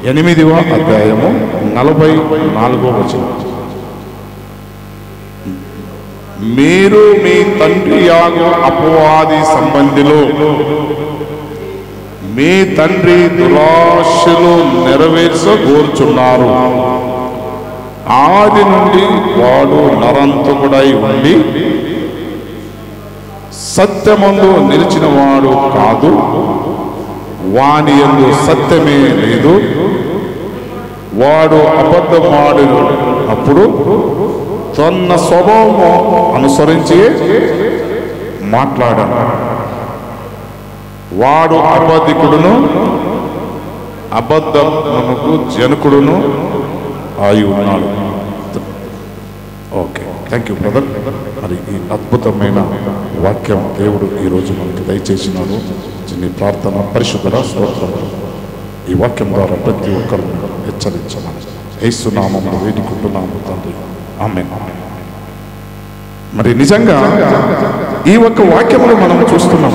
8వ అధ్యాయము 44వ వచనం. మీరు మీ తండ్రి యాగు అపవాది సంబంధిలో మీ తండ్రి దురాశలు నెరవేర్చగోరుచున్నారు. ఆది నుండి వాడు నరంతకుడై ఉండి సత్యమందు నిలిచిన వాడు కాదు, వాని యందు సత్యమే లేదు. వాడు అబద్ధమాడును అప్పుడు తన స్వభావము అనుసరించి మాట్లాడాడు. వాడు అబద్ధికుడును అబద్ధమునకు జనకుడును అయి ఉన్నాడు. Okay, thank you brother. మరి ఈ అద్భుతమైన వాక్యం దేవుడు ఈరోజు మనకి దయచేసినాడు. నీ ప్రార్థన పరిశుద్ధ స్తోత్రములు. ఈ వాక్యం ద్వారా ప్రతి ఒక్కరు హెచ్చరించమని యేసు నామములో వేడుకుంటున్నాము తండ్రి, ఆమేన్. మరి నిజంగా ఈ ఒక్క వాక్యములో మనం చూస్తున్నాం.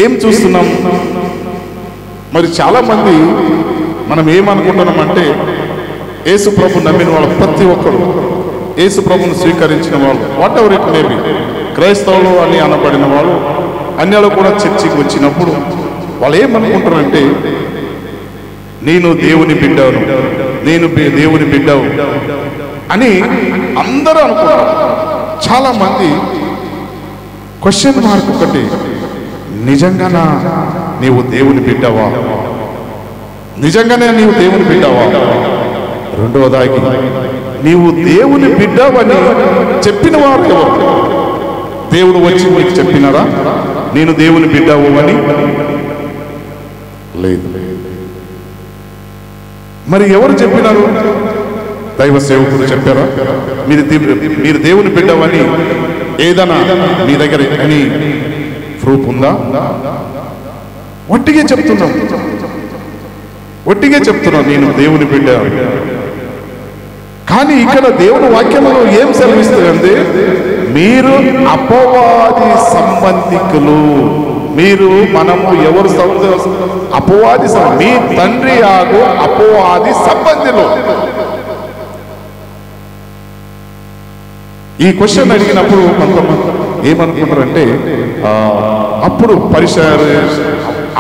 ఏం చూస్తున్నాం? మరి చాలా మంది మనం ఏమనుకుంటున్నామంటే, యేసు ప్రభు నమ్మిన వాళ్ళు ప్రతి ఒక్కరు, యేసు ప్రభుని స్వీకరించిన వాళ్ళు, what ever it may be, క్రైస్తవులు అని అనబడిన వాళ్ళు, అన్యాలు కూడా చర్చికి వచ్చినప్పుడు వాళ్ళు ఏమనుకుంటారంటే, నేను దేవుని బిడ్డను, నేను దేవుని బిడ్డవు అని అందరూ అనుకుంటారు. చాలా మంది క్వశ్చన్ మార్క్ ఒకటి, నిజంగానా నీవు దేవుని బిడ్డవా? నిజంగానే నీవు దేవుని బిడ్డవా? రెండవదాగి, నీవు దేవుని బిడ్డవని చెప్పిన వారు ఎవరు? దేవుడు వచ్చి నీకు చెప్పినారా నేను దేవుని బిడ్డవు అని? లేదు. మరి ఎవరు చెప్పినారు? దైవ సేవకులు చెప్పారా మీరు దేవుని బిడ్డవని? ఏదైనా మీ దగ్గర అని ప్రూఫ్ ఉందా? ఒట్టిగే చెప్తున్నాం నేను దేవుని బిడ్డ. కానీ ఇక్కడ దేవుని వాక్యములో ఏం సెలవిస్తుందంటే, మీరు అపవాది సంబంధికులు. మనము ఎవరు అపవాది? మీ తండ్రి యాగు అపవాది సంబంధులు. ఈ క్వశ్చన్ అడిగినప్పుడు కొంతమంది ఏమనుకుంటారంటే, అప్పుడు పరిసర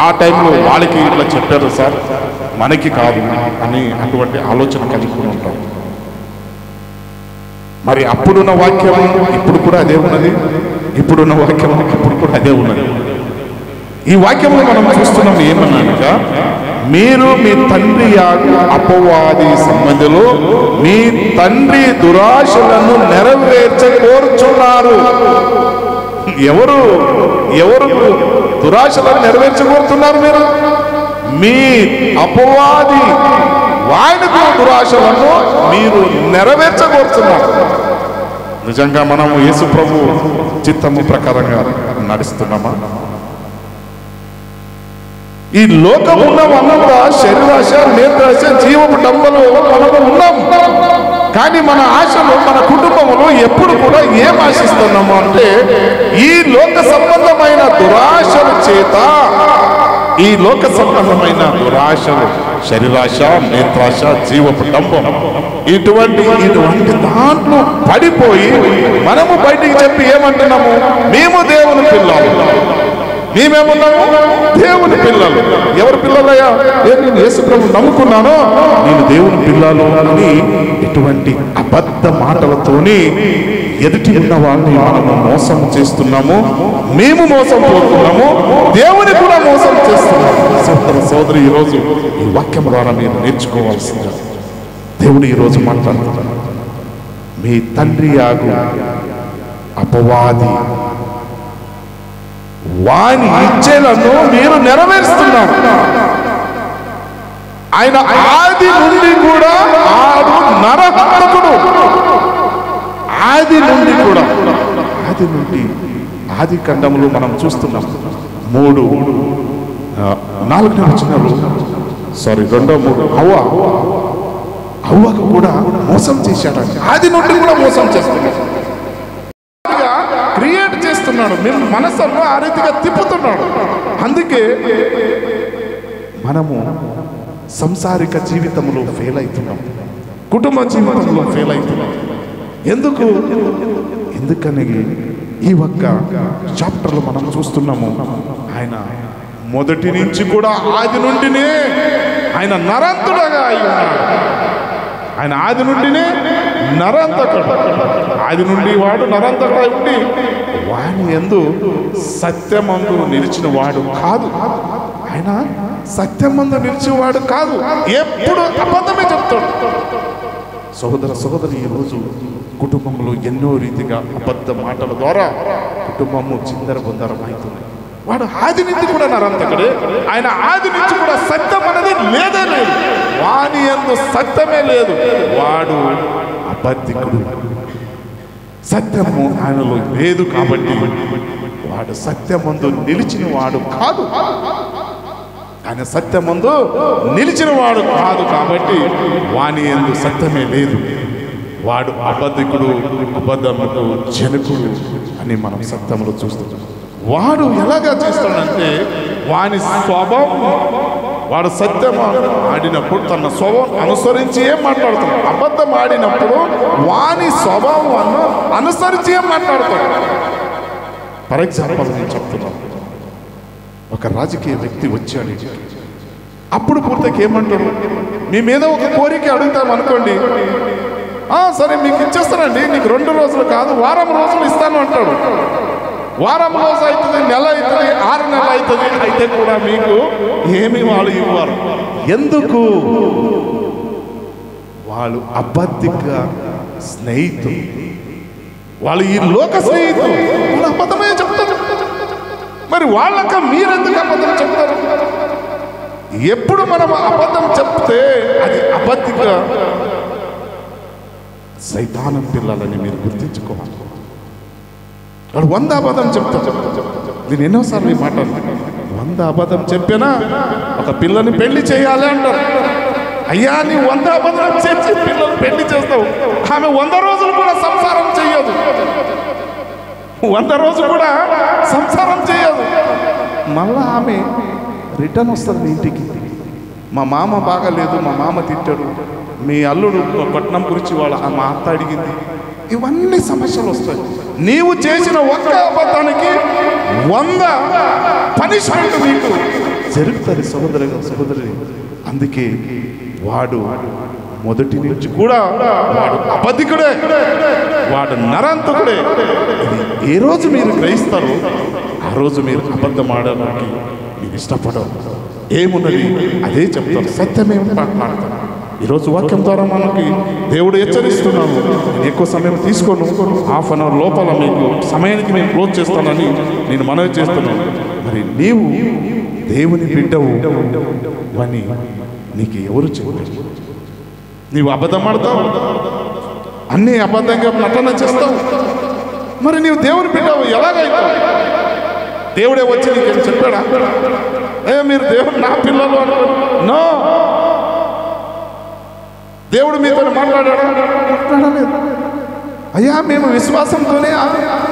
ఆ టైంలో వాళ్ళకి ఇట్లా చెప్పారు సార్, మనకి కాదు అని అటువంటి ఆలోచన కలిగి ఉంటాం. మరి అప్పుడున్న వాక్యం ఇప్పుడు కూడా అదే ఉన్నది, ఇప్పుడున్న వాక్యం ఇప్పుడు కూడా అదే ఉన్నది. ఈ వాక్యంలో మనం చూస్తున్నాం ఏమన్నాక, మీరు మీ తండ్రి యాగు అపవాది సంబంధిలో మీ తండ్రి దురాశలను నెరవేర్చకోరుచున్నారు. ఎవరు దురాశలను నెరవేర్చకోరుతున్నారు? మీరు మీ అపవాది వాయనకు దురాశలను మీరు నెరవేర్చకోరుతున్నారు. నిజంగా మనము యేసు ప్రభు చిత్తము ప్రకారంగా నడుస్తున్నామా? ఈ లోకమున్నవంతా శరీరాశ, నేత్రాశ, జీవపు డంబలు మనము ఉన్నాం. కానీ మన ఆశలు, మన కుటుంబములు ఎప్పుడు కూడా ఏం ఆశిస్తున్నాము అంటే, ఈ లోక సంబంధమైన దురాశల చేత, ఈ లోక సంబంధమైన దురాశలు, శరీరాశ, నేత్రాశ, జీవపు డంబం, ఇటువంటి దాంట్లో పడిపోయి మనము బయటికి చెప్పి ఏమంటున్నాము? మేము దేవుని పిల్లలు. మేమేమన్నాము? దేవుని పిల్లలు. ఎవరి పిల్లలయ్యా? నేను యేసు ప్రభు నమ్ముకున్నాను, నేను దేవుని పిల్లలు అని ఇటువంటి అబద్ధ మాటలతోని ఎదుటి ఉన్న వాళ్ళని మనము మోసం చేస్తున్నాము. మేము మోసం పోతున్నాము, దేవుని కూడా మోసం చేస్తున్నాము. సోదరి, ఈరోజు ఈ వాక్యం ద్వారా మీరు నేర్చుకోవాల్సింది, దేవుడు ఈరోజు మాట్లాడుతున్నాడు. మీ తండ్రి యాగు అపవాది వాని ఇచ్చేలను మీరు నెరవేరుస్తున్నారు. ఆయన ఆది నుండి కూడా ఆడు నరహంతకుడు. ఆది నుండి ఆది ఖండములు మనం చూస్తున్నాం. 3-4 వచనాలు, సారీ 2-3, హవ్వకు కూడా మోసం చేశాడు. ఆది నుండి కూడా మోసం చేస్తున్నాడు, క్రియేట్ చేస్తున్నాడు, మేము మనసులో ఆ రీతిగా తిప్పుతున్నాడు. అందుకే మనము సంసారిక జీవితంలో ఫెయిల్ అవుతున్నాం, కుటుంబ జీవితంలో ఫెయిల్ అవుతున్నాం. ఎందుకని ఈ ఒక్క చాప్టర్లో మనం చూస్తున్నాము. ఆయన మొదటి నుంచి కూడా ఆది నుండినే ఆయన నరంతుడగా అయి ఉన్నాడు. ఆయన ఆది నుండినే నరంతకుడు. ఆది నుండి వాడు నరంతకుడై ఉండి వాని యందు సత్యమందు నిలిచిన వాడు కాదు. ఆయన సత్యమందు నిలిచేవాడు కాదు, ఎప్పుడు అబద్ధమే చెప్తాడు. సహోదరి, ఈరోజు కుటుంబంలో ఎన్నో రీతిగా అబద్ధ మాటల ద్వారా కుటుంబము చిందరబందరం అవుతుంది. వాడు ఆది నుంచి కూడా నరంతకుడే. ఆయన ఆది నుంచి కూడా సత్యం అనేది లేదే లేదు. వాని యందు సత్యమే లేదు. వాడు అబద్ధికుడు. సత్యము ఆయనలో లేదు కాబట్టి వాడు సత్యమందు నిలిచిన వాడు కాదు. ఆయన సత్యమందు నిలిచిన వాడు కాదు కాబట్టి వాని యందు సత్యమే లేదు. వాడు అబద్ధికుడు, అబద్ధముకు జనకుడు అని మనం సత్యంలో చూస్తున్నాం. వాడు ఎలాగా చేస్తాడంటే వాని స్వభావం, వాడు సత్యం ఆడినప్పుడు తన స్వభావం అనుసరించి ఏం మాట్లాడతాడు. అబద్ధం ఆడినప్పుడు వాని స్వభావం అనుసరించి ఏం మాట్లాడతాడు. ఫర్ ఎగ్జాంపుల్ నేను చెప్తున్నాను, ఒక రాజకీయ వ్యక్తి వచ్చాడు. అప్పుడు పూర్తికి ఏమంటారు, మీ మీద ఒక కోరిక అడుగుతాం అనుకోండి, సరే మీకు ఇచ్చేస్తానండి, నీకు 2 రోజులు కాదు 1 వారం రోజులు ఇస్తాను అంటాడు. 1 వారం రోజు అవుతుంది, నెల అవుతుంది, 6 నెలలు అవుతుంది, అయితే కూడా మీకు ఏమి వాళ్ళు ఇవ్వరు. ఎందుకు? వాళ్ళు అబద్ధిక స్నేహితులు, వాళ్ళు ఈ లోక స్నేహితులు, వాళ్ళు అబద్ధమే చెప్తారు. మరి వాళ్ళక మీరెందుకు అబద్ధం చెప్తారు? ఎప్పుడు మనం అబద్ధం చెప్తే అది అబద్ధిక సైతానం పిల్లలని మీరు గుర్తించుకోవాలి. వాడు 100 అబద్ధం చెప్తారు. నేను ఎన్నోసార్లు మాట్లాడుతున్నాను. 100 అబద్ధం చెప్పినా ఒక పిల్లని పెళ్లి చేయాలి అంటారు. అయ్యా నీ 100 అబద్ధం చెప్పి పిల్లలు పెళ్లి చేస్తావు, ఆమె 100 రోజులు కూడా సంసారం చేయదు. 100 రోజులు కూడా సంసారం చేయదు. మళ్ళా ఆమె రిటర్న్ వస్తుంది మీ ఇంటికి. మా మామ బాగాలేదు, మా మామ తిట్టాడు, మీ అల్లుడు పట్నం గురించి మా అత్త అడిగింది. ఇవన్నీ సమస్యలు వస్తాయి. నీవు చేసిన ఒక్క అబద్ధానికి 100 పనిష్మెంట్ మీకు జరుగుతుంది సహోదరి. అందుకే వాడు మొదటి నుంచి కూడా వాడు అబద్ధికుడే, వాడు నరాంతకుడే. ఏ రోజు మీరు గ్రహిస్తారో ఆ రోజు మీరు అబద్ధం ఆడడానికి మీరు ఇష్టపడరు. ఏమున్నది అదే చెప్తారు, సత్యమే మాట్లాడతారు. ఈరోజు వాక్యం ద్వారా మనకి దేవుడు హెచ్చరిస్తున్నాము. నేను ఎక్కువ సమయం తీసుకోను, 1/2 అవర్ లోపల మీకు సమయానికి నేను క్లోజ్ చేస్తానని నేను మనవి చేస్తున్నాను. మరి నీవు దేవుని బిడ్డవు అని నీకు ఎవరు చెప్పారు? నీవు అబద్ధం ఆడతావు, అన్నీ అబద్ధంగా నటన చేస్తావు. మరి నీవు దేవుని బిడ్డవు ఎలాగైతావు? దేవుడే వచ్చి నీకేం చెప్పాడా? మీరు దేవుడు నా పిల్లలు అనుకోండి. నో, దేవుడు మీతో మాట్లాడాడా? మాట్లాడలేదు. అయ్యా మేము విశ్వాసంతోనే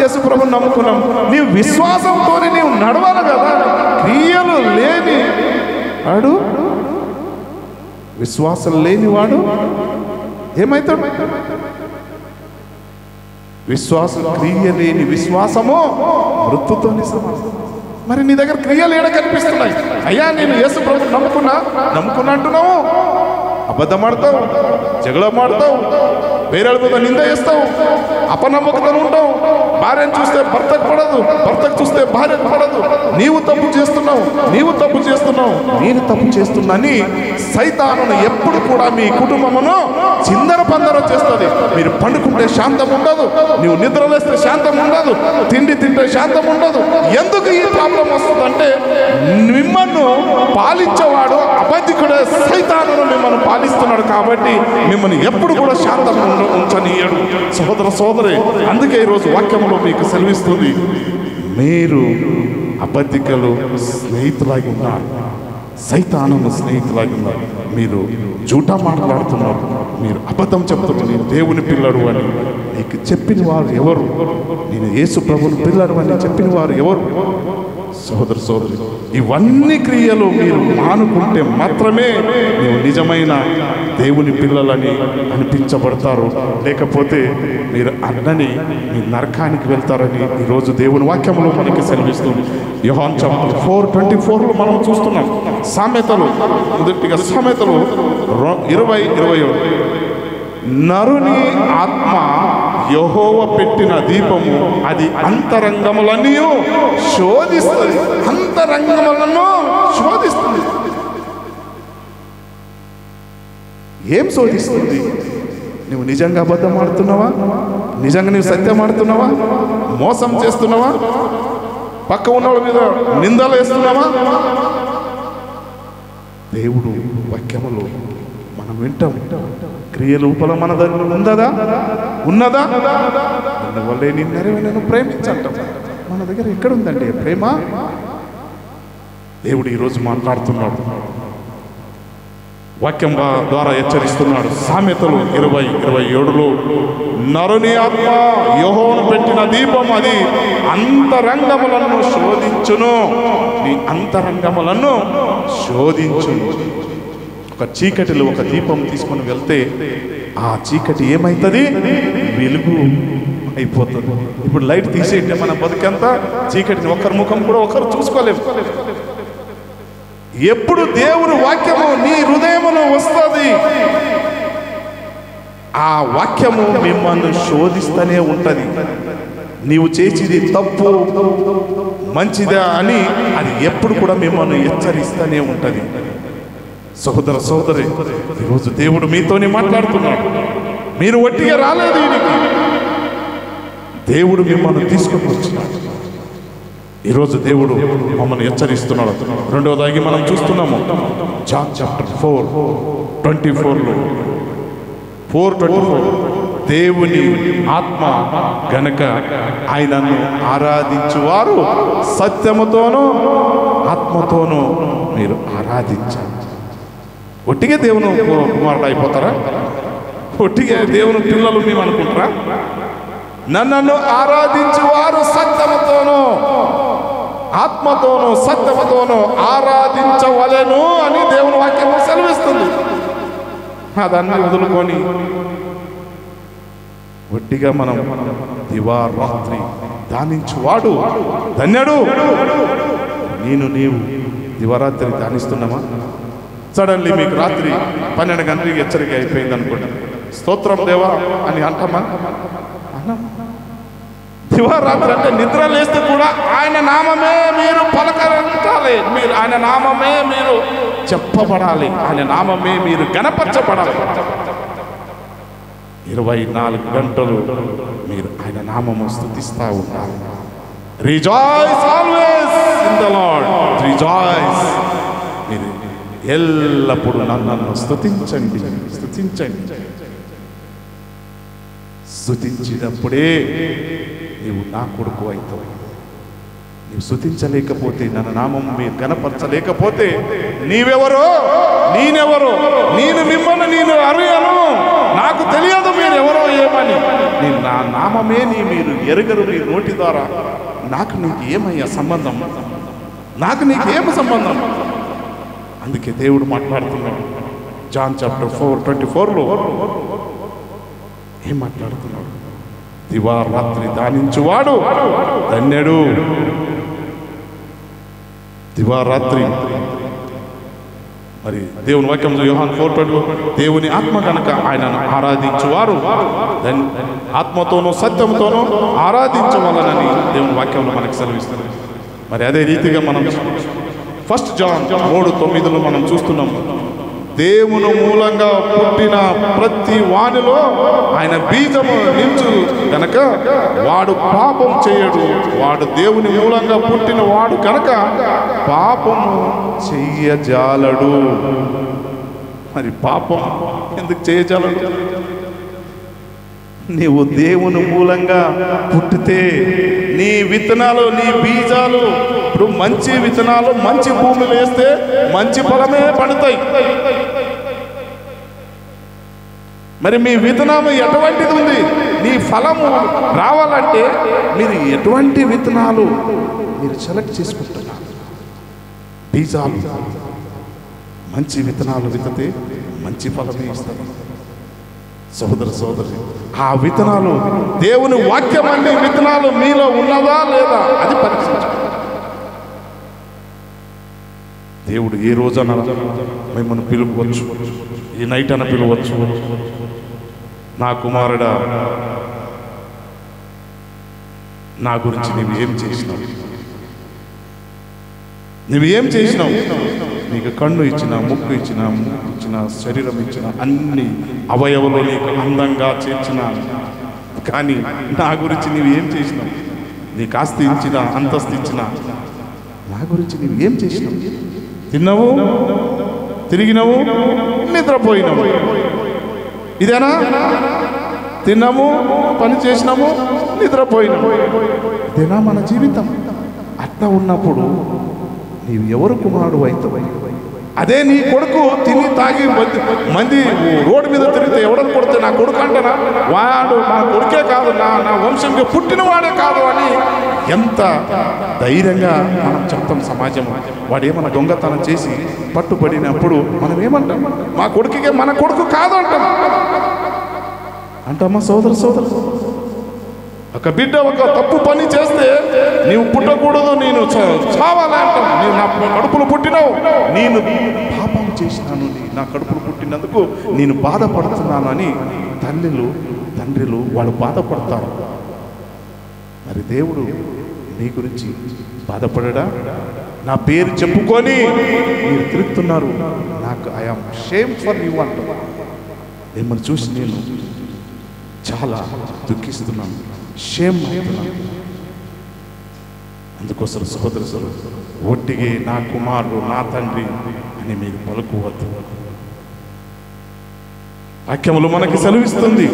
యేసు ప్రభువుని నమ్ముకున్నాం. నీవు విశ్వాసంతోనే నీవు నడవాలి కదా. క్రియలు లేని వాడు, విశ్వాసం లేనివాడు ఏమైతాడు? విశ్వాసం, క్రియ లేని విశ్వాసము మృత్యుతోనే సమానం. మరి నీ దగ్గర క్రియలు ఏడ కనిపిస్తున్నాయి? అయ్యా నేను యేసు ప్రభువుని నమ్ముకున్నా అంటున్నావు, అబద్ధం ఆడతావు, జగడమాడతావు, వేరే మీద నింద చేస్తావు, అపనమ్మకతను ఉంటావు, భార్యను చూస్తే భర్తకు పడదు, భర్తకు చూస్తే భార్యకు పడదు. నీవు తప్పు చేస్తున్నావు, నేను తప్పు చేస్తున్నాని సైతాను ఎప్పుడు కూడా మీ కుటుంబమును చిందరబందర చేస్తుంది. మీరు పండుకుంటే శాంతం ఉండదు, నీవు నిద్రలేస్తే శాంతం ఉండదు, తిండి తింటే శాంతం ఉండదు. ఎందుకు ఈ ప్రాబ్లం వస్తుందంటే మిమ్మల్ని పాలించేవాడు అబద్ధికుడే సైతాను మిమ్మల్ని పాలిస్తున్నాడు. కాబట్టి మిమ్మల్ని ఎప్పుడు కూడా శాంతం ఉంచనీయడు సోదరి. అందుకే ఈరోజు వాక్యంలో మీకు సెలవిస్తుంది, మీరు అబద్ధికులు స్నేహితులాగి ఉన్నారు, సైతాను స్నేహితులాగి ఉన్నారు. మీరు జూటా మాట్లాడుతున్నారు, మీరు అబద్ధం చెప్తున్నారు, నేను దేవుని పిల్లడు అని నీకు చెప్పిన వారు ఎవరు? నేను యేసు ప్రభువుని పిల్లడు అని చెప్పిన వారు ఎవరు? సోదరు సోదరి, ఇవన్నీ క్రియలు మీరు మానుకుంటే మాత్రమే నీవు నిజమైన దేవుని పిల్లలని అనిపించబడతారు. లేకపోతే మీరు అన్నని మీ నరకానికి వెళ్తారని ఈరోజు దేవుని వాక్యంలో మనకి సెలవిస్తుంది. యోహాను చాప్టర్ 4:24 మనం చూస్తున్నాం. సామెతలు, మొదటిగా సామెతలు 20:21, నరుని ఆత్మ యెహోవా పెట్టిన దీపము, అది అంతరంగములన్నీ శోధిస్తుంది. అంతరంగములను శోధిస్తుంది. ఏం శోధిస్తుంది? నువ్వు నిజంగా అబద్ధం ఆడుతున్నావా? నిజంగా నువ్వు సత్యం ఆడుతున్నావా? మోసం చేస్తున్నావా? పక్క ఉన్నవాళ్ళ మీద నిందలు వేస్తున్నావా? దేవుడు వాక్యములో మనం వింటాం. క్రియ రూపంలో మన దగ్గర ఉన్నదా? వల్లే నిన్ను ప్రేమించంటాం. మన దగ్గర ఎక్కడుందండి ప్రేమ? దేవుడు ఈరోజు మాట్లాడుతున్నాడు, వాక్యం ద్వారా హెచ్చరిస్తున్నాడు. సామెతలు 20:27లో నరుని ఆత్మ యెహోవాను పెట్టిన దీపం, అది అంతరంగములను శోధించును. నీ అంతరంగములను శోధించును. ఒక చీకటిలో ఒక దీపం తీసుకొని వెళ్తే ఆ చీకటి ఏమైతుంది? వెలుగు అయిపోతుంది. ఇప్పుడు లైట్ తీసేయంటే మన బతుకంతా చీకటిని, ఒకరి ముఖం కూడా ఒకరు చూసుకోలేము. ఎప్పుడు దేవుని వాక్యము నీ హృదయములో వస్తుంది, ఆ వాక్యము మిమ్మల్ని శోధిస్తూనే ఉంటది. నీవు చేసేది తప్పు మంచిదా అని అది ఎప్పుడు కూడా మిమ్మల్ని హెచ్చరిస్తూనే ఉంటది. సహోదర సహోదరి, ఈరోజు దేవుడు మీతోనే మాట్లాడుతున్నాడు. మీరు ఒట్టిగా రాలేదు ఈయనకి. దేవుడు మిమ్మల్ని తీసుకొని వచ్చినాడు. ఈరోజు దేవుడు మమ్మల్ని హెచ్చరిస్తున్నాడు. రెండవదాగి మనం చూస్తున్నాము జాన్ చాప్టర్ 4:24లో 4:24, దేవుని ఆత్మ గనక ఆయనను ఆరాధించువారు సత్యముతోనూ ఆత్మతోనూ మీరు ఆరాధించాలి. ఒట్టిగా దేవుని కుమారుడు అయిపోతారా? ఒట్టిగా దేవుని పిల్లలు మేము అనుకుంటారా? నన్ను ఆరాధించువారు సత్యముతోనూ ఆత్మతోనూ సత్యముతోనూ ఆరాధించవలెను అని దేవుని వాక్యం సెలవిస్తుంది. దాన్ని వదులుకొని ఒట్టిగా మనం దివారాత్రి ధ్యానించువాడు ధన్యుడు. నీవు దివారాత్రి ధ్యానిస్తున్నామా? సడన్లీ మీకు రాత్రి 12 గంటలకి హెచ్చరిక అయిపోయింది అనుకోండి, స్తోత్రం దేవా అని అంటామా? దివారాత్రి అంటే నిద్ర లేస్తే కూడా ఆయన నామమే మీరు పలకరించాలి. మీరు ఆయన నామమే మీరు చెప్పబడాలి. ఆయన నామమే మీరు గణపరచబడాలి. 24 గంటలు మీరు ఆయన నామము స్తుతిస్తూ ఉండాలి. Rejoice always in the lord, rejoice. మీరు ఎల్లప్పుడూ నన్ను స్తుతించండి. స్తుతించినప్పుడే నీవు నా కొడుకు అవుతావు. నీవు స్తుతించలేకపోతే, నన్ను నామం మీరు గణపరచలేకపోతే నీవెవరో నేనెవరో, నేను మిమ్మల్ని నేను అరియను, నాకు తెలియదు మీరు ఎవరో ఏమని. నేను నా నామమే మీరు ఎరగరు మీ నోటి ద్వారా. నాకు నీకు ఏమయ్యా సంబంధం? నాకు నీకు ఏమి సంబంధం? అందుకే దేవుడు మాట్లాడుతున్నాడు. జాన్ చాప్టర్ 4:24లో ఏం మాట్లాడుతున్నాడు? దివారాత్రి ధ్యానించువాడు ధన్యుడు. దివారాత్రి మరి దేవుని వాక్యంలో యోహాను 4:20 దేవుని ఆత్మ కనుక ఆయనను ఆరాధించువారు ఆత్మతోనూ సత్యంతోనూ ఆరాధించవలనని దేవుని వాక్యంలో మనకు సెలవిస్తుంది. మరి అదే రీతిగా మనం 1 జాన్ 3:9లో మనం చూస్తున్నాం. దేవుని మూలంగా పుట్టిన ప్రతి వానిలో ఆయన బీజము నిల్చు కనుక వాడు పాపం చేయడు. వాడు దేవుని మూలంగా పుట్టిన వాడు కనుక పాపము చెయ్యజాలడు. మరి పాపం ఎందుకు చేయజాలడు? నీవు దేవుని మూలంగా పుట్టితే నీ విత్తనాలు, నీ బీజాలు, ఇప్పుడు మంచి విత్తనాలు మంచి భూమిలో వేస్తే మంచి ఫలమే పండుతాయి. మరి మీ విత్తనం ఎటువంటిది ఉంది? నీ నీ ఫలము రావాలంటే మీరు ఎటువంటి విత్తనాలు మీరు సెలెక్ట్ చేసుకుంటున్నారు? బీజాలు మంచి విత్తనాలు విత్తితే మంచి ఫలమే ఇస్తారు. సోదర సోదరి, ఆ విత్తనాలు దేవుని వాక్యం అనే విత్తనాలు మీలో ఉన్నదా లేదా అది పరీక్షించండి. దేవుడు ఏ రోజన మిమ్మల్ని పిలువచ్చు, ఈ నైట్ అన్న పిలవచ్చు. నా కుమారుడా, నా గురించి నువ్వు ఏం చేసినావు? నువ్వేం చేసినావు? నీకు కన్ను ఇచ్చిన, ముక్కు ఇచ్చిన, శరీరం ఇచ్చిన, అన్ని అవయవులు నీకు అందంగా చేర్చిన, కానీ నా గురించి నువ్వు ఏం చేసినావు? నీకు ఆస్తి ఇచ్చిన, అంతస్తు ఇచ్చిన, నా గురించి నువ్వు ఏం చేసినావు? తిన్నావు, తిరిగినావు, నిద్రపోయినావు. ఇదేనా? తిన్నాము, పని చేసినాము, నిద్రపోయినాము. ఇదేనా మన జీవితం? అట్లా ఉన్నప్పుడు నీవు ఎవరు కుమారుడు అవుతావు? అదే నీ కొడుకు తిని తాగి మంది రోడ్డు మీద తిరిగితే ఎవడని కొడితే నా కొడుకు అంటనా? వాడు నా కొడుకే కాదు, నా వంశంగా పుట్టినవాడే కాదు అని ఎంత ధైర్యంగా మనం చెప్తాం సమాజం. వాడేమన్నా దొంగతనం చేసి పట్టుబడినప్పుడు మనం ఏమంటాం? మా కొడుకుకే మన కొడుకు కాదు అంటాం. అంటామా సోదర సోదరు? ఒక బిడ్డ ఒక తప్పు పని చేస్తే నీవు పుట్టకూడదు, నేను చావాలి అంటాం. నీవు నా కడుపులో పుట్టినావు, నేను పాపం చేసినాను, నా కడుపులో పుట్టినందుకు నేను బాధపడుతున్నాను అని తండ్రులు వాళ్ళు బాధపడతారు. మరి దేవుడు నీ గురించి బాధపడడా? నా పేరు చెప్పుకొని మీరు తిరుగుతున్నారు, నాకు ఐఆమ్ షేమ్ ఫర్ యూ అంటారు. మిమ్మల్ని చూసి నేను చాలా దుఃఖిస్తున్నాను, షేమ్ అవుతున్నాను. అందుకోసం సహోదరులు, ఒట్టిగే నా కుమారుడు, నా తండ్రి అని మీరు పలుకోవద్దు. వాక్యములు మనకి సెలవిస్తుంది,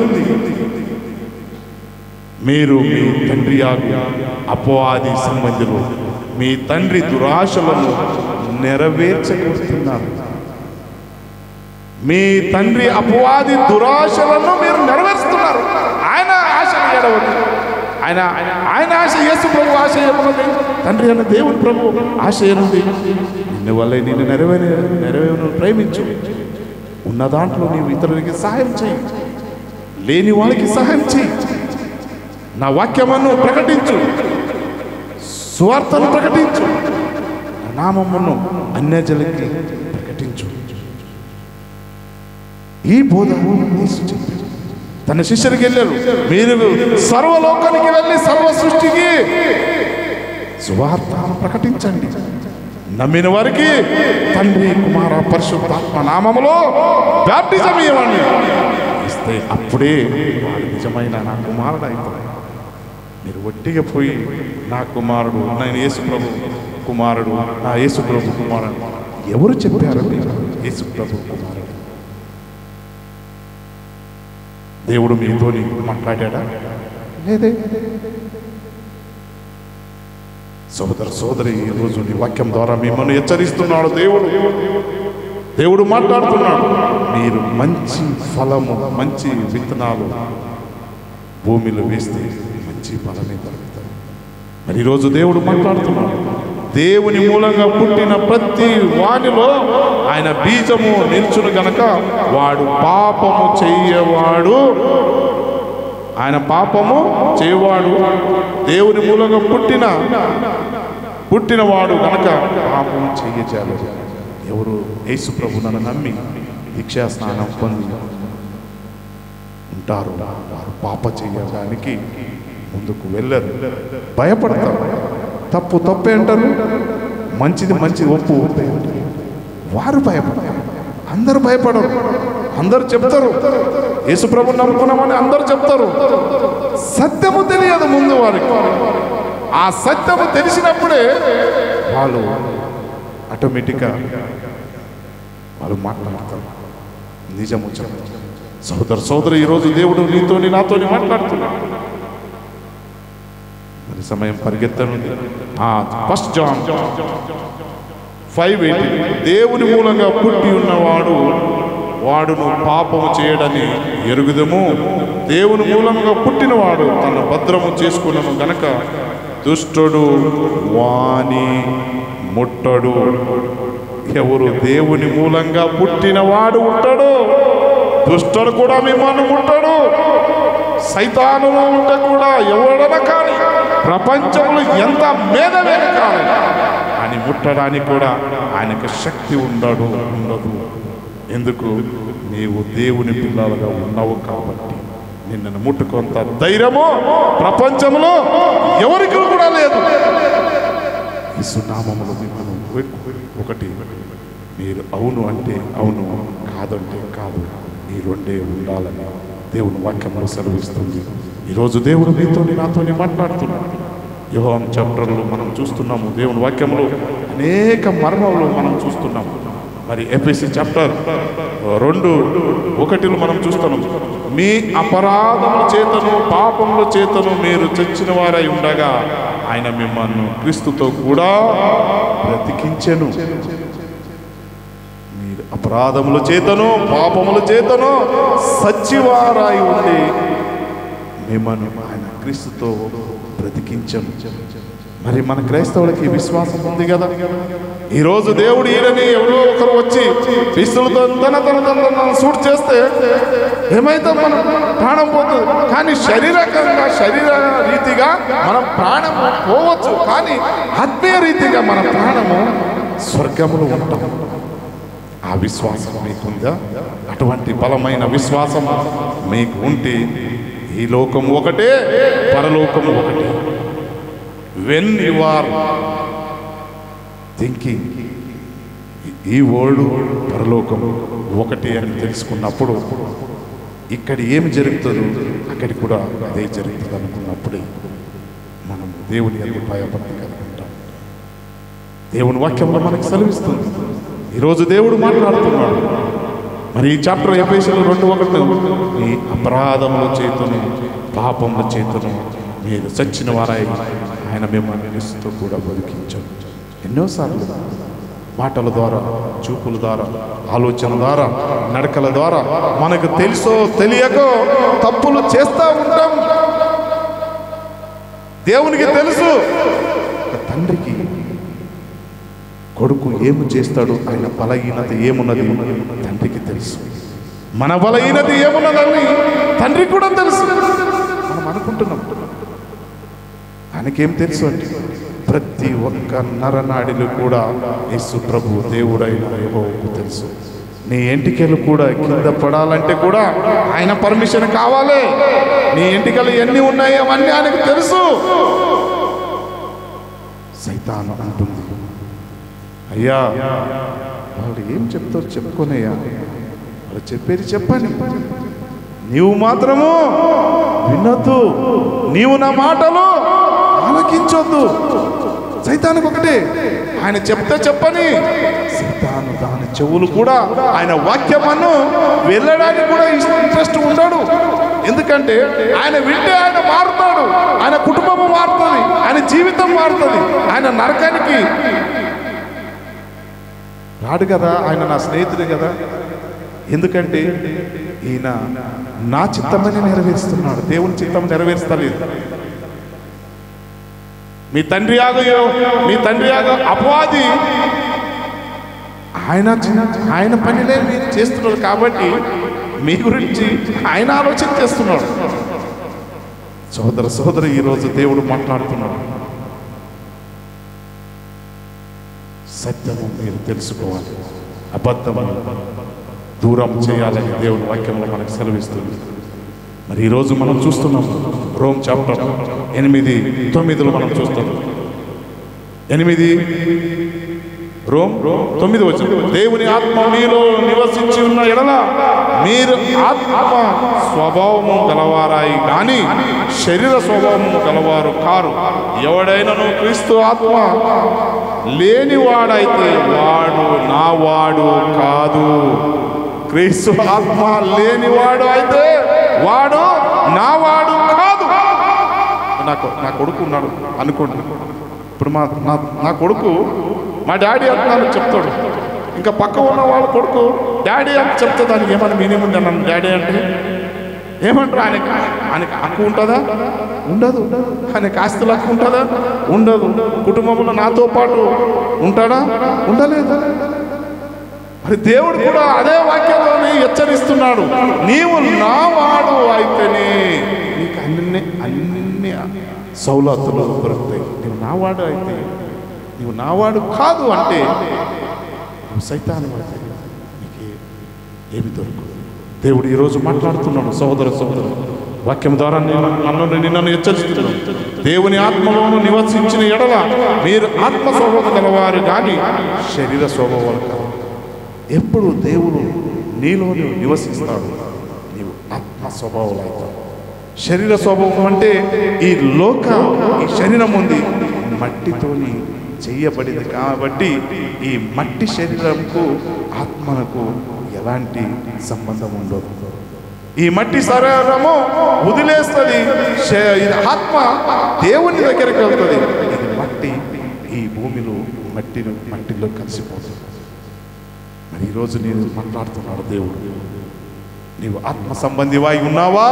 మీరు మీ తండ్రి అపవాది సంబంధులు మీ తండ్రి దురాశలను నెరవేర్చగలుగుతున్నారు. మీ తండ్రి అపవాది దురాశలను మీరు నెరవేరుస్తున్నారు. ఆయన ఆశలు ఎడవద్దు. ఆయన ఆశ యేసు ప్రభు ఆశ ఏమన్నది? తండ్రి అన్న దేవుని ప్రభు ఆశ ఏముంది? నిన్ను వల్ల నేను నెరవేరు ప్రేమించు, ఉన్న దాంట్లో నీవు ఇతరులకి సహాయం చేయి, లేని వాళ్ళకి సహాయం చేయి, నా వాక్యమును ప్రకటించు, సువార్తను ప్రకటించు, నా నామమును అన్యజనులకి ప్రకటించు. ఈ బోధ తన శిష్యునికి వెళ్ళారు, మీరు సర్వలోకానికి వెళ్ళి సర్వ సృష్టికి సువార్తను ప్రకటించండి, నమ్మిన వారికి తండ్రి కుమార పరిశుద్ధాత్మ నామములో బాప్టిజం ఇవ్వండి. ఇస్తే అప్పుడే వాడు నిజమైన నా కుమారుడు అవుతాడు. మీరు ఒట్టిగా పోయి నా కుమారుడు, నేను యేసు ప్రభు కుమారుడు, నా యేసు ప్రభు కుమారుడు ఎవరు చెప్పారు? యేసు ప్రభు కుమారుడు. దేవుడు మీతో మాట్లాడా? లేదే. సోదర సోదరి, ఈరోజు నీ వాక్యం ద్వారా మిమ్మల్ని హెచ్చరిస్తున్నాడు దేవుడు మాట్లాడుతున్నాడు. మీరు మంచి ఫలము, మంచి విత్తనాలు భూమిలో వేస్తే మంచి ఫలమే దొరుకుతాయి. మరి ఈరోజు దేవుడు మాట్లాడుతున్నాడు, దేవుని మూలంగా పుట్టిన ప్రతి వానిలో ఆయన బీజము నిల్చును గనక వాడు పాపము చెయ్యవాడు. ఆయన పాపము చేయవాడు, దేవుని మూలంగా పుట్టినవాడు గనక పాపము చెయ్యజాలడు. ఎవరు యేసు ప్రభువును నమ్మి దీక్షా స్నానం పొంది ఉంటారు, వారు పాప చేయడానికి ముందుకు వెళ్ళరు, భయపడతారు. తప్పే అంటారు, మంచిది ఒప్పు వారు భయపడతారు. అందరూ భయపడరు, అందరూ చెప్తారు యేసు ప్రభువును నమ్ముకున్నామని అందరూ చెప్తారు. సత్యము తెలియదు ముందు వారికి. ఆ సత్యము తెలిసినప్పుడే వాళ్ళు ఆటోమేటిక్గా వాళ్ళు మాట్లాడతారు, నిజము చెప్తారు. సోదరు ఈరోజు దేవుడు నీతోని నాతోని మాట్లాడుతున్నాడు. మరి సమయం పరిగెత్తనుంది. 1 John 5:8 దేవుని మూలంగా పుట్టి ఉన్నవాడు వాడును పాపము చేయడని ఎరుగుదము. దేవుని మూలముగా పుట్టినవాడు తన భద్రము చేసుకున్నను గనక దుష్టుడు వాని ముట్టడు. ఎవరు దేవుని మూలంగా పుట్టినవాడు ఉంటాడు, దుష్టుడు కూడా మిమ్మల్ని ముట్టడు. సైతానులో ఉంటే కూడా ఎవడన కానీ ప్రపంచంలో ఎంత మేధమైన కానీ అని ముట్టడానికి కూడా ఆయనకు శక్తి ఉండదు. ఎందుకు? నీవు దేవుని పిల్లలుగా ఉన్నావు కాబట్టి. నిన్ను ముట్టుకొంత ధైర్యము ప్రపంచంలో ఎవరికి కూడా లేదు. యేసునామములో మిమ్మల్ని ఒకటి మీరు అవును అంటే అవును, కాదంటే కాదు, ఈ రెండే ఉండాలని దేవుని వాక్యంలో సెలవిస్తుంది. ఈరోజు దేవుడు మీతోని నాతోని మాట్లాడుతున్నాడు. యోహాను చాప్టర్లో మనం చూస్తున్నాము, దేవుని వాక్యంలో అనేక మర్మాలు మనం చూస్తున్నాము. మరి ఎఫెసీ చాప్టర్ 2:1 మనం చూస్తున్నాం, మీ అపరాధముల చేతను పాపముల చేతను మీరు చచ్చిన వారై ఉండగా ఆయన మిమ్మల్ని క్రీస్తుతో కూడా బ్రతికించెను. మీరు అపరాధముల చేతను పాపముల చేతను సచ్చివారాయి ఉండి మిమ్మల్ని ఆయన క్రీస్తుతో బ్రతికించెను. మరి మన క్రైస్తవులకి విశ్వాసం ఉంది కదా. ఈరోజు దేవుడు ఈయనని ఎవరో ఒకరు వచ్చి పిస్తులతో తన సూట్ చేస్తే ఏమైతే మనం ప్రాణం పోతుంది. కానీ శారీరకంగా శరీర రీతిగా మనం ప్రాణము పోవచ్చు, కానీ ఆత్మీయ రీతిగా మన ప్రాణము స్వర్గములో ఉంటాం. ఆ విశ్వాసం మీకుందా? అటువంటి బలమైన విశ్వాసం మీకు ఉంటే ఈ లోకం ఒకటే, పరలోకం ఒకటే. When you are thinking ఈ వరల్డ్ పరలోకం ఒకటే అని తెలుసుకున్నప్పుడు ఇక్కడ ఏమి జరుగుతుందో అక్కడికి కూడా అదే జరుగుతుంది అనుకున్నప్పుడే మనం దేవుని యందు భయభక్తి కలిగి ఉంటాం. దేవుని వాక్యంలో మనకు సెలవిస్తుంది. ఈరోజు దేవుడు మాట్లాడుతున్నాడు. మరి ఈ చాప్టర్ ఎఫెసీయులు 2:1 ఈ అపరాధముల చేతను పాపముల చేతను మీరు చచ్చిన వారై ఆయన మిమ్మల్ని క్రీస్తుతో కూడా బతికించాడు. ఎన్నోసార్లు మాటల ద్వారా, చూపుల ద్వారా, ఆలోచన ద్వారా, నడకల ద్వారా మనకు తెలుసో తెలియకో తప్పులు చేస్తూ ఉంటాం. దేవునికి తెలుసు. తండ్రికి కొడుకు ఏమి చేస్తాడు, ఆయన బలహీనత ఏమున్నది తండ్రికి తెలుసు. మన బలహీనత ఏమున్నదని తండ్రికి కూడా తెలుసు. మనం అనుకుంటున్నాం ఆయనకేం తెలుసు అంటే ప్రతి ఒక్క నరనాడిలు కూడా యేసు ప్రభు దేవుడైన యెహోవాకు తెలుసు. నీ ఎంటికలు కూడా కింద పడాలంటే కూడా ఆయన పర్మిషన్ కావాలి. నీ ఎంటికలు ఎన్ని ఉన్నాయో అవన్నీ ఆయనకు తెలుసు. సైతాను అంటుంది, అయ్యా వాళ్ళు ఏం చెప్తారు చెప్పుకోనయ్యా, వాళ్ళు చెప్పేది చెప్పండి, నీవు మాత్రము వినొద్దు, నీవు నా మాటలు ఆలకించొద్దు. సైతానికి ఒకటే, ఆయన చెప్తే చెప్పని. సైతాను దాని చెవులు కూడా ఆయన వాక్యమను వెళ్ళడానికి కూడా ఇంట్రెస్ట్ ఉండడు. ఎందుకంటే ఆయన వింటే ఆయన మారుతాడు, ఆయన కుటుంబము మారుతుంది, ఆయన జీవితం మారుతుంది. ఆయన నరకానికి రాడు కదా, ఆయన నా స్నేహితుడు కదా. ఎందుకంటే ఈయన నా చిత్తమని నెరవేరుస్తున్నాడు, దేవుని చిత్తం నెరవేర్స్తలేదు. మీ తండ్రి ఆగ అపవాది ఆయన పనిలే మీరు చేస్తున్నారు కాబట్టి మీ గురించి ఆయన ఆలోచన చేస్తున్నాడు. సోదరి ఈరోజు దేవుడు మాట్లాడుతున్నాడు. సత్యము మీరు తెలుసుకోవాలి, అబద్ధము దూరం చేయాలని దేవుని వాక్యంలో మనకు సెలవిస్తుంది. మరి ఈరోజు మనం చూస్తున్నాం రోమ్ చాప్టర్ 8:9 మనం చూస్తాం. 8 రోమ్ 9 వచనం, దేవుని ఆత్మ మీలో నివసించి ఉన్న ఎడల మీరు ఆత్మ స్వభావము గలవారాయి కానీ శరీర స్వభావము గలవారు కారు. ఎవడైనను క్రీస్తు ఆత్మ లేనివాడైతే వాడు నా వాడు కాదు. క్రీస్తు ఆత్మ లేనివాడు అయితే వాడు నా వాడు కాదు. నా కొడుకు ఉన్నాడు అనుకోండి. ఇప్పుడు నా కొడుకు మా డాడీ అంటున్నాను చెప్తాడు, ఇంకా పక్క ఉన్న వాళ్ళ కొడుకు డాడీ అని చెప్తే దానికి ఏమైనా మీనింగ్ ఉంది అన్నాను. డాడీ అంటే ఏమంటారు? ఆయనకి హక్కు ఉంటుందా? ఉండదు. ఆయనకి ఆస్తుల హక్కు ఉంటుందా? ఉండదు. కుటుంబంలో నాతో పాటు ఉంటాడా? ఉండలేదు. మరి దేవుడు కూడా అదే వాక్యంలోని హెచ్చరిస్తున్నాడు, నీవు నా వాడు అయితేనే నీకు అన్ని సౌలతులు దొరుకుతాయి. నీవు నావాడు అయితే, నీవు నావాడు కాదు అంటే నువ్వు సైతాను అయితే నీకు ఏమి దొరకదు. దేవుడు ఈరోజు మాట్లాడుతున్నాడు సహోదరు వాక్యం ద్వారా నిన్ను హెచ్చరిస్తున్నాడు. దేవుని ఆత్మలోను నివసించిన ఎడల మీరు ఆత్మ స్వభావం గలవారు కానీ శరీర స్వభావాలు కాదు. ఎప్పుడు దేవుడు నీలో నివసిస్తాడు, నీవు ఆత్మ స్వభావాలు అవుతావు. శరీర స్వభావం అంటే ఈ శరీరం ఉంది మట్టితోని చేయబడింది కాబట్టి ఈ మట్టి శరీరంకు ఆత్మకు ఎలాంటి సంబంధం ఉండదు. ఈ మట్టి శరీరము వదిలేస్తుంది, ఆత్మ దేవుని దగ్గరికి వెళ్తుంది. ఇది మట్టి ఈ భూమిలో మట్టిలో కలిసిపోతుంది. మరి ఈరోజు నేను మాట్లాడుతున్నాడు దేవుడు, నీవు ఆత్మ సంబంధివై ఉన్నావా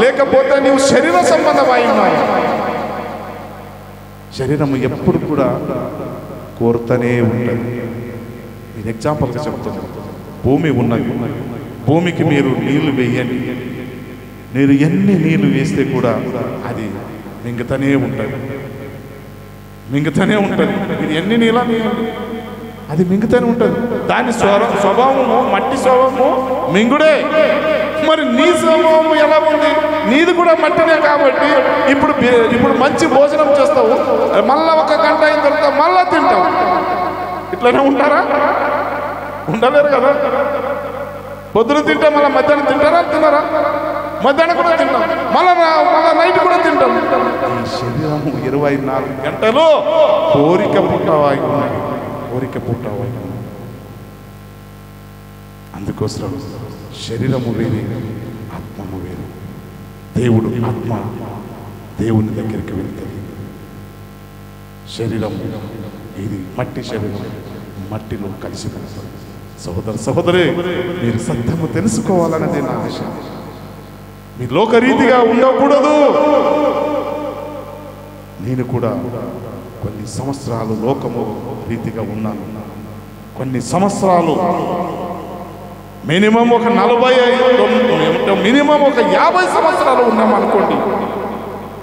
లేకపోతే నీవు శరీర సంబంధమై ఉన్నావా? శరీరము ఎప్పుడు కూడా కోరుతూనే ఉంటుంది. నేను ఎగ్జాంపుల్గా చెప్తున్నాను. భూమి ఉన్నది, భూమికి మీరు నీళ్లు వేయండి, మీరు ఎన్ని నీళ్లు వేస్తే కూడా అది మింగుతూనే ఉంటుంది. మీరు ఎన్ని నీళ్ళ అది మింగుతూనే ఉంటుంది. దాని స్వభావము మట్టి స్వభావము మింగుడే. మరి నీ స్వభావం ఎలా ఉంది? నీది కూడా మట్టినే కాబట్టి ఇప్పుడు మంచి భోజనం చేస్తావు, మళ్ళా 1 గంట అయిన తర్వాత మళ్ళా తింటావు. ఇట్లనే ఉంటారా? ఉండలేరు కదా. పొద్దున తింటాం, మళ్ళీ మధ్యాహ్నం తినరా? మధ్యాహ్నం కూడా తింటాం, మళ్ళా నైట్ కూడా తింటాం. ఈ శరీరము 24 గంటలు కోరిక పుట్టవాయి. అందుకోసం శరీరము వేరే, ఆత్మము వేరు. దేవుడు ఆత్మ దేవుని దగ్గరికి వెళ్తుంది. శరీరము ఇది మట్టి శరీరం, మట్టిలో కలిసిపోతుంది. సహోదరి మీరు సత్యము తెలుసుకోవాలన్నదే నా ఆశ. మీ లోకరీతిగా ఉండకూడదు. నేను కూడా కొన్ని సంవత్సరాలు లోకము రీతిగా ఉన్నాను. కొన్ని సంవత్సరాలు మినిమం ఒక 40 మినిమం ఒక 50 సంవత్సరాలు ఉన్నాం అనుకోండి.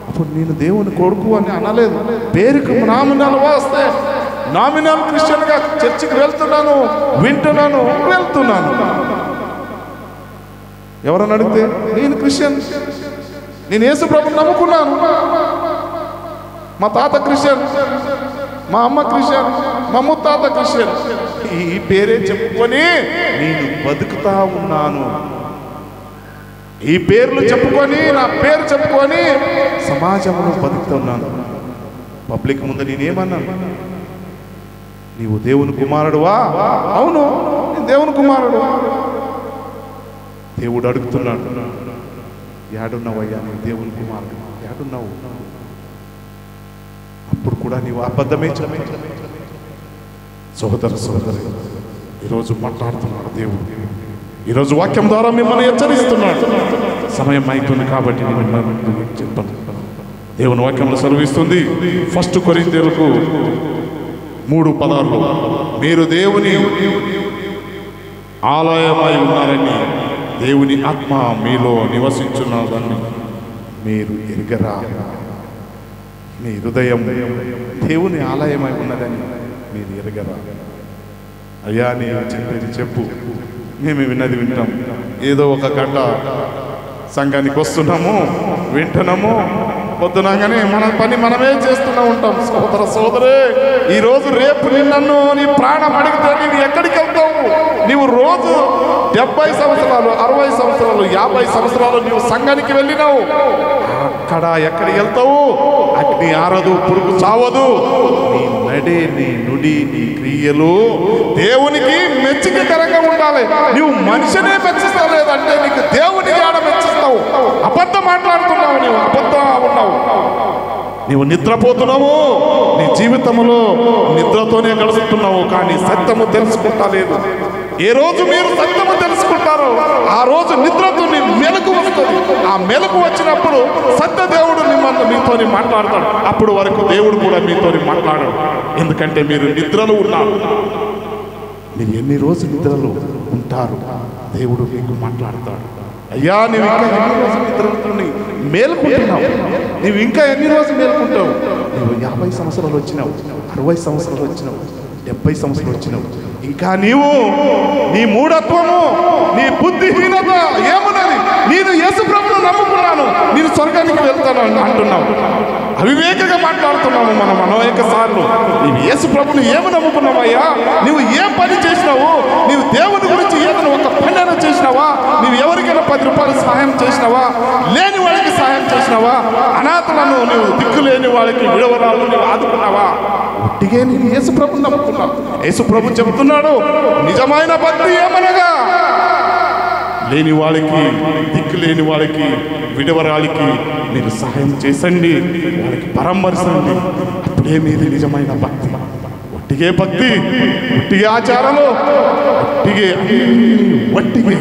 అప్పుడు నేను దేవుని కొడుకు అని అనలేదు. పేరుకు నామినల్ వస్తే నామినల్ క్రిస్టియన్గా చర్చికి వెళ్తున్నాను, వింటున్నాను, వెళ్తున్నాను. ఎవరని అడిగితే నేను క్రిస్టియన్, నేను యేసు ప్రభువుని నమ్ముకున్నాను, మా తాత క్రిస్టియన్, మా అమ్మ క్రిస్టియన్, మా ముత్తాత క్రిస్టియన్, ఈ పేరే చెప్పుకొని నేను బతుకుతా ఉన్నాను. ఈ పేర్లు చెప్పుకొని, నా పేరు చెప్పుకొని సమాజంలో బతుకుతున్నాను. పబ్లిక్ ముందు నేనేమన్నాను? నీవు దేవుని కుమారుడువా? అవును, నేను దేవుని కుమారుడు. దేవుడు అడుగుతున్నాడు, ఏడున్నావయ్యా నీవు దేవుని కుమారుడు, ఏడున్నావు? అప్పుడు కూడా నీవు అబద్ధమే చెప్పావు. సహోదరి ఈరోజు మాట్లాడుతున్నాడు దేవుడు. ఈరోజు వాక్యం ద్వారా మిమ్మల్ని హెచ్చరిస్తున్నాడు. సమయం అయిపోయింది కాబట్టి నేను చెప్తాను. దేవుని వాక్యంలో సెలవిస్తుంది 1 కొరింథీయులకు 3:16 మీరు దేవుని ఆలయమై ఉన్నారని, దేవుని ఆత్మ మీలో నివసించున్నదని మీరు ఎరుగరా? మీ హృదయం దేవుని ఆలయమై ఉన్నదని మీరు ఎరగరా? అయ్యా నేను చెప్పేది చెప్పు, మేము విన్నది వింటాం. ఏదో 1 గంట సంఘానికి వస్తున్నాము, వింటున్నాము, పొద్దునగానే మన పని మనమే చేస్తూనే ఉంటాం. సోదరే ఈరోజు రేపు నిన్ను నీ ప్రాణం అడిగితే నీవు ఎక్కడికి వెళ్తావు? నీవు రోజు 70 సంవత్సరాలు, 60 సంవత్సరాలు, 50 సంవత్సరాలు నీవు సంఘానికి వెళ్ళినావు. అక్కడ ఎక్కడికి వెళ్తావు? అగ్ని ఆరదు, పురుగు చావదు. నీ నడే, నీ నుడి, నీ క్రియలు దేవునికి మెచ్చికకరంగా ఉండాలి. నువ్వు మనిషినే మెచ్చిస్తలేదంటే నీకు దేవునికి ఆడ మెచ్చిస్తావు. అబద్ధం మాట్లాడుతున్నావు, నీవు అబద్ధం ఉన్నావు. నీవు నిద్రపోతున్నావు, నీ జీవితంలో నిద్రతోనే గడుపుతున్నావు, కానీ సత్యము తెలుసుకుంటా లేదు. ఏ రోజు మీరు సత్యము తెలుసుకుంటారో ఆ రోజు నిద్రతో నీ మెలకు వస్తుంది. ఆ మెలకు వచ్చినప్పుడు సత్య దేవుడు మీతోని మాట్లాడతాడు. అప్పుడు వరకు దేవుడు కూడా మీతోని మాట్లాడాడు. ఎందుకంటే మీరు నిద్రలో ఉన్నారు. మీరు ఎన్ని రోజులు నిద్రలో ఉంటారు, దేవుడు మీకు మాట్లాడతాడు. అయ్యా నీవు ఇంకా ఎన్ని రోజులు నిద్రని మేలుకుంటున్నావు, నీవు ఇంకా ఎన్ని రోజులు మేలుకుంటావు? నీవు 50 సంవత్సరాలు వచ్చినావు, 60 సంవత్సరాలు వచ్చినావు, 70 సంవత్సరాలు వచ్చినావు. ఇంకా నీవు నీ మూఢత్వము, నీ బుద్ధిహీనత ఏమున్నది? నేను యేసు ప్రభువును నమ్ముకున్నాను, నేను స్వర్గానికి వెళ్తాను అంటున్నావు. అవివేకంగా మాట్లాడుతున్నాము మనం అనేక సార్లు. నీవు యేసు ప్రభువుని ఏమి నమ్ముకున్నావయ్యా? నువ్వు ఏం పని చేసినావు? నీవు దేవుని గురించి ఏదైనా ఒక పని అయినా చేసినావా? నీవు ఎవరికైనా 10 రూపాయలు సహాయం చేసినావా? లేని వాళ్ళకి సహాయం చేసినావా? అనాథలను నువ్వు దిక్కు లేని వాళ్ళకి విడవరాలు నువ్వు ఆదుకున్నావా? ఒట్టిగే నేను యేసు ప్రభువుని నమ్ముకున్నాను. యేసు ప్రభు చెబుతున్నాడు, నిజమైన భక్తి ఏమనగా లేని వాళ్ళకి, దిక్కు లేని వాళ్ళకి, విడవరాలికి మీరు సహాయం చేసండి, వాళ్ళకి పరామర్శండి. అప్పుడే మీది నిజమైన భక్తి. ఒట్టిగే భక్తి, ఒట్టిగే ఆచారాలు, ఒట్టిగే.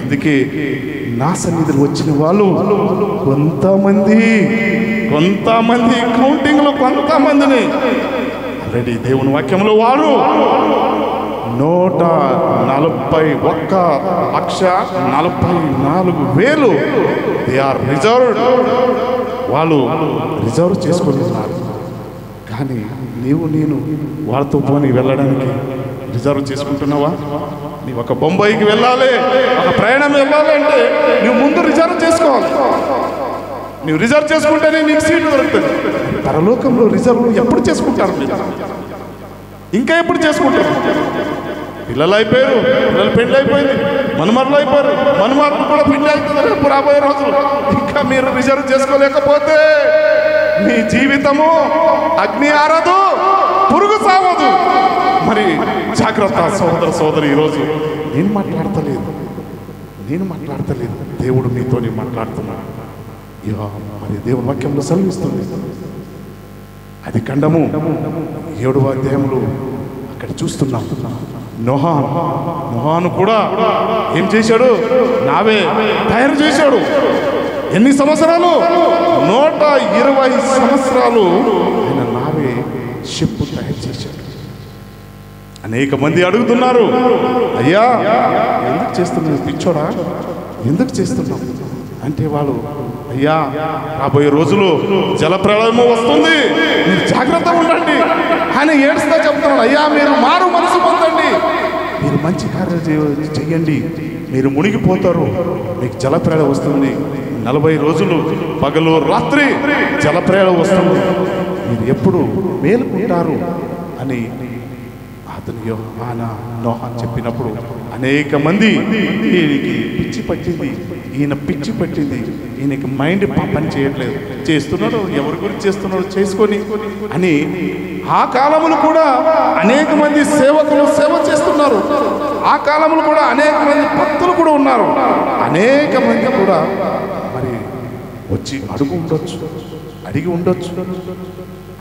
అందుకే నా సన్నిధిలో వచ్చిన వాళ్ళు కొంతమంది కౌంటింగ్లో కొంతమందిని ఆల్రెడీ దేవుని వాక్యంలో వారు 141,44,000 దే ఆర్ రిజర్వ్డ్. వాళ్ళు రిజర్వ్ చేసుకుంటున్నారు. కానీ నేను వాళ్ళతో పోని వెళ్ళడానికి రిజర్వ్ చేసుకుంటున్నావా? నీవు ఒక బొంబాయికి వెళ్ళాలి, ఒక ప్రయాణం వెళ్ళాలి అంటే నువ్వు ముందు రిజర్వ్ చేసుకోవాలి. నువ్వు రిజర్వ్ చేసుకుంటేనే నీకు సీటు దొరుకుతుంది. పరలోకంలో రిజర్వ్ ఎప్పుడు చేసుకుంటారు? ఇంకా ఎప్పుడు చేసుకుంటారు? పిల్లలు అయిపోయారు, పిల్లలు పెళ్ళి అయిపోయింది, మనుమరులు అయిపోయారు, మనుమరులు కూడా పెళ్ళి అవుతుంది రేపు రాబోయే రోజులు. ఇంకా మీరు రిజర్వ్ చేసుకోలేకపోతే మీ జీవితము అగ్ని ఆరదు, పురుగు సావదు. మరి జాగ్రత్త సోదర సోదరి. ఈరోజు నేను మాట్లాడతలేదు, దేవుడు మీతోని మాట్లాడుతున్నాడు. మరి దేవుని వాక్యంలో సెలవిస్తుంది. అది ఖండము 7వ అధ్యాయంలో అక్కడ చూస్తున్నాం. నోహాను కూడా ఏం చేశాడు? నావే తయారు చేశాడు. ఎన్ని సంవత్సరాలు? 120 సంవత్సరాలు ఆయన నావే షిప్ తయారు చేశాడు. అనేక మంది అడుగుతున్నారు, అయ్యా ఎందుకు చేస్తున్నావు పిచ్చోడా, ఎందుకు చేస్తున్నావు అంటే వాళ్ళు, అయ్యా రాబోయే రోజులు జలప్రళయము వస్తుంది, మీరు జాగ్రత్తగా ఉండండి. ఆయన ఏడుస్తా చెప్తున్నాడు, అయ్యా మీరు మారు మనసు పొందండి, మీరు మంచి కార్యాలు చెయ్యండి, మీరు మునిగిపోతారు, మీకు జలప్రళయం వస్తుంది. 40 రోజులు పగలు రాత్రి జలప్రళయం వస్తుంది, మీరు ఎప్పుడు మేలుకుంటారు అని అతను నోహా చెప్పినప్పుడు అనేక మంది ఈయనకి పిచ్చి పట్టింది, ఈయనకి మైండ్ పని చేయట్లేదు, చేస్తున్నాడు ఎవరి గురించి చేస్తున్నాడు చేసుకొని అని. ఆ కాలంలో కూడా అనేక మంది సేవకులు సేవ చేస్తున్నారు. ఆ కాలంలో కూడా అనేక మంది భక్తులు కూడా ఉన్నారు. అనేక మంది కూడా మరి వచ్చి అడిగి ఉండొచ్చు.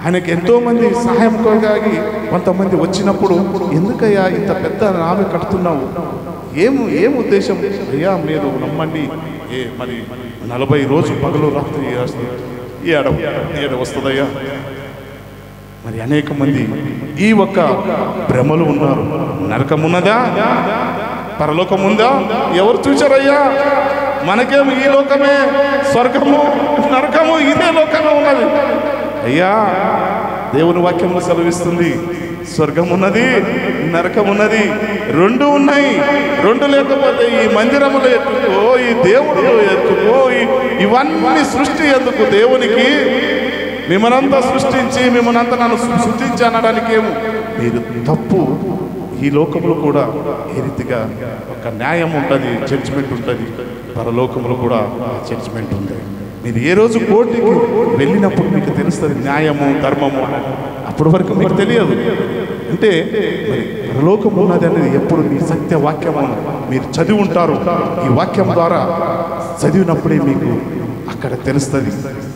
ఆయనకి ఎంతో మంది సహాయం కొరగాగి కొంతమంది వచ్చినప్పుడు, ఎందుకయ్యా ఇంత పెద్ద నావే కడుతున్నావు, ఏం ఉద్దేశం? అయ్యా మీరు నమ్మండి, మరి 40 రోజులు పగలు రాత్రి ఏడ వస్తుందయ్యా. మరి అనేక మంది ఈ ఒక్క భ్రమలు ఉన్నారు. నరకమున్నదా, పరలోకముందా? ఎవరు చూచారయ్యా? మనకేమో ఈ లోకమే స్వర్గము, నరకము ఇదే లోకమే ఉన్నది. అయ్యా దేవుని వాక్యంలో సెలవిస్తుంది, స్వర్గం ఉన్నది, నరకం ఉన్నది, 2 ఉన్నాయి. 2 లేకపోతే ఈ మందిరములు ఎత్తుకో, ఈ దేవుడు ఎత్తుకో, ఇవన్నీ సృష్టి ఎందుకు దేవునికి? మిమ్మల్నంతా సృష్టించి మిమ్మల్నంతా నన్ను సృష్టించి అనడానికి ఏమో మీరు తప్పు. ఈ లోకంలో కూడా ఏ రీతిగా ఒక న్యాయం ఉంటుంది, జడ్జిమెంట్ ఉంటుంది, పరలోకంలో కూడా జడ్జిమెంట్ ఉంది. మీరు ఏ రోజు కోర్టుకి వెళ్ళినప్పుడు మీకు తెలుస్తుంది న్యాయము ధర్మము. అప్పటి వరకు మీకు తెలియదు. అంటే మరి పరలోకం ఉన్నది అనేది ఎప్పుడు మీ సత్య వాక్యము మీరు చదివి ఉంటారు. ఈ వాక్యం ద్వారా చదివినప్పుడే మీకు అక్కడ తెలుస్తుంది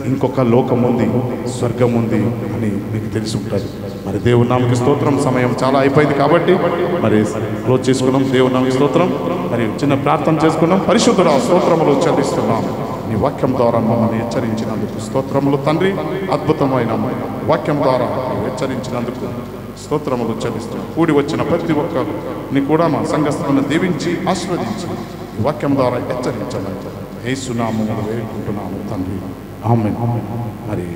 ఇంకొక లోకం ఉంది, స్వర్గం ఉంది అని మీకు తెలిసి ఉంటుంది. మరి దేవుని నామకి స్తోత్రం. సమయం చాలా అయిపోయింది కాబట్టి మరి క్లోజ్ చేసుకున్నాం. దేవుని నామకి స్తోత్రం. మరి చిన్న ప్రార్థన చేసుకున్నాం. పరిశుద్ధుడా స్తోత్రములు చెల్లిస్తున్నాం. నీ వాక్యం ద్వారా మమ్మల్ని హెచ్చరించినందుకు స్తోత్రములు తండ్రి. అద్భుతమైన వాక్యం ద్వారా హెచ్చరించినందుకు స్తోత్రములు చెల్లిస్తున్నాం. కూడి వచ్చిన ప్రతి ఒక్కరిని కూడా మా సంఘస్థలను దీవించి ఆశీర్వదించి ఈ వాక్యం ద్వారా హెచ్చరించాలని యేసు నామములో వేడుకుంటున్నాము తండ్రి. ఆమేన్. మరి